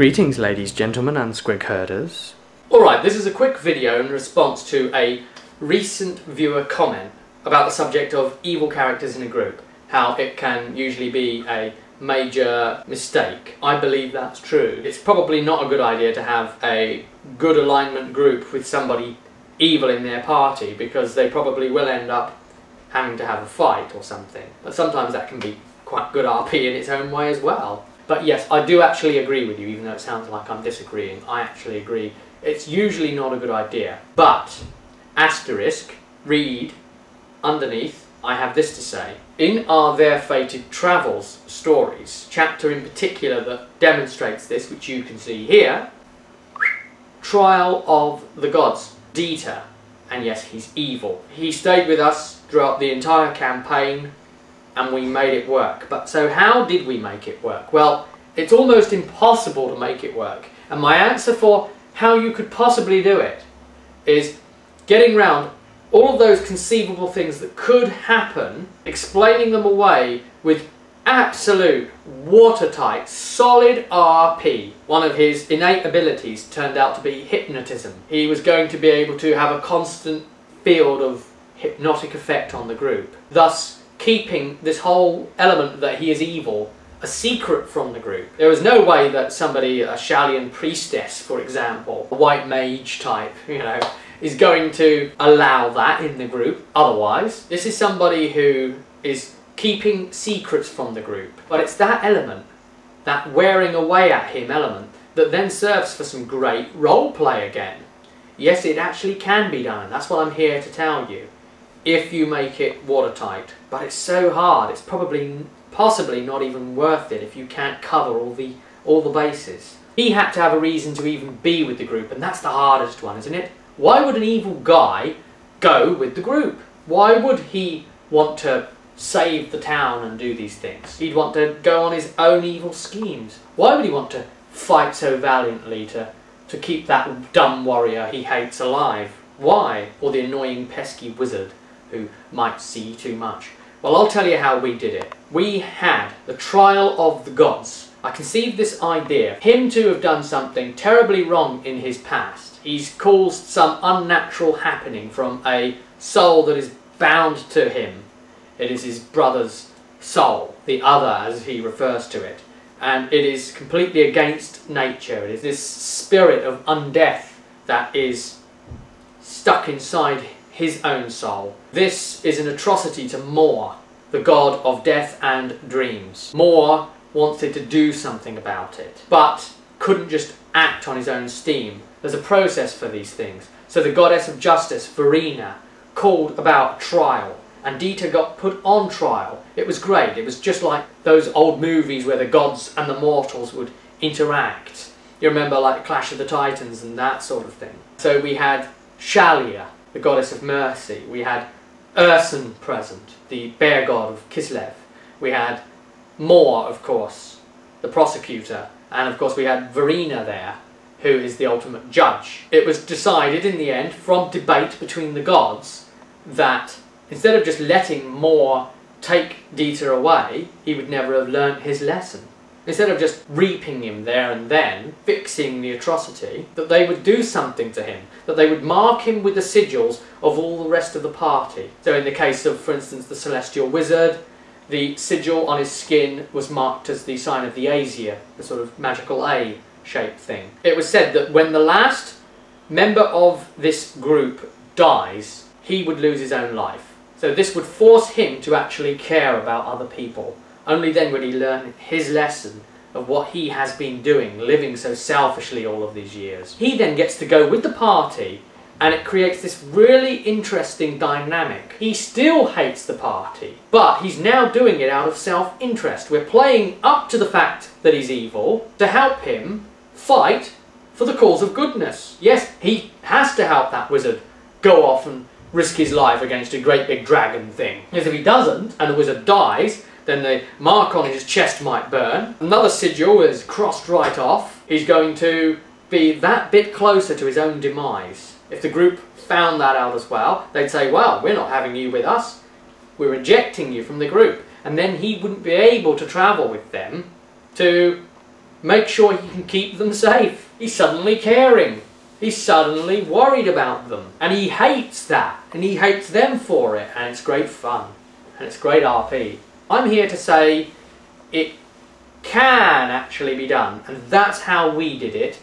Greetings, ladies, gentlemen and squig herders. Alright, this is a quick video in response to a recent viewer comment about the subject of evil characters in a group, how it can usually be a major mistake. I believe that's true. It's probably not a good idea to have a good alignment group with somebody evil in their party, because they probably will end up having to have a fight or something. But sometimes that can be quite good RP in its own way as well. But yes, I do actually agree with you, even though it sounds like I'm disagreeing. I actually agree. It's usually not a good idea. But, asterisk, read, underneath, I have this to say. In our Their Fated Travels stories, chapter in particular that demonstrates this, which you can see here, Trial of the Gods, Dieter, and yes, he's evil. He stayed with us throughout the entire campaign, and we made it work. But so how did we make it work? Well, it's almost impossible to make it work. And my answer for how you could possibly do it is getting round all of those conceivable things that could happen, explaining them away with absolute watertight, solid RP. One of his innate abilities turned out to be hypnotism. He was going to be able to have a constant field of hypnotic effect on the group, thus keeping this whole element that he is evil a secret from the group. There was no way that somebody, a Shalian priestess for example, a white mage type, is going to allow that in the group otherwise. This is somebody who is keeping secrets from the group. But it's that element, that wearing away at him element, that then serves for some great role play again. Yes, it actually can be done, and that's what I'm here to tell you, if you make it watertight. But it's so hard, it's possibly not even worth it if you can't cover all the bases. He had to have a reason to even be with the group, and that's the hardest one, isn't it? Why would an evil guy go with the group? Why would he want to save the town and do these things? He'd want to go on his own evil schemes. Why would he want to fight so valiantly to keep that dumb warrior he hates alive? Why? Or the annoying pesky wizard who might see too much? Well, I'll tell you how we did it. We had the Trial of the Gods. I conceived this idea, him to have done something terribly wrong in his past. He's caused some unnatural happening from a soul that is bound to him. It is his brother's soul, the other as he refers to it. And it is completely against nature. It is this spirit of undeath that is stuck inside his own soul. This is an atrocity to Mor, the god of death and dreams. Mor wanted to do something about it, but couldn't just act on his own steam. There's a process for these things. So the goddess of justice, Verena, called about a trial, and Dieter got put on trial. It was great. It was just like those old movies where the gods and the mortals would interact. You remember like Clash of the Titans and that sort of thing. So we had Shalia, the goddess of mercy. We had Ursun present, the bear god of Kislev. We had Mor, of course, the prosecutor. And of course we had Verena there, who is the ultimate judge. It was decided in the end, from debate between the gods, that instead of just letting Mor take Dieter away, he would never have learnt his lesson. Instead of just reaping him there and then, fixing the atrocity, that they would do something to him, that they would mark him with the sigils of all the rest of the party. So in the case of, for instance, the Celestial Wizard, the sigil on his skin was marked as the sign of the Aesir, the sort of magical A-shaped thing. It was said that when the last member of this group dies, he would lose his own life. So this would force him to actually care about other people. Only then would he learn his lesson of what he has been doing, living so selfishly all of these years. He then gets to go with the party, and it creates this really interesting dynamic. He still hates the party, but he's now doing it out of self-interest. We're playing up to the fact that he's evil to help him fight for the cause of goodness. Yes, he has to help that wizard go off and risk his life against a great big dragon thing. Because if he doesn't, and the wizard dies, then the mark on his chest might burn. Another sigil is crossed right off. He's going to be that bit closer to his own demise. If the group found that out as well, they'd say, well, we're not having you with us. We're rejecting you from the group. And then he wouldn't be able to travel with them to make sure he can keep them safe. He's suddenly caring. He's suddenly worried about them. And he hates that. And he hates them for it. And it's great fun. And it's great RP. I'm here to say it can actually be done. And that's how we did it.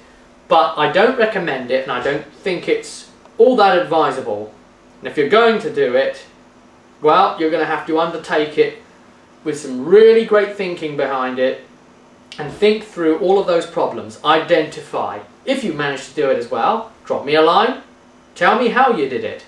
But I don't recommend it. And I don't think it's all that advisable. And if you're going to do it, well, you're going to have to undertake it with some really great thinking behind it. And think through all of those problems. Identify. If you manage to do it as well, drop me a line. Tell me how you did it.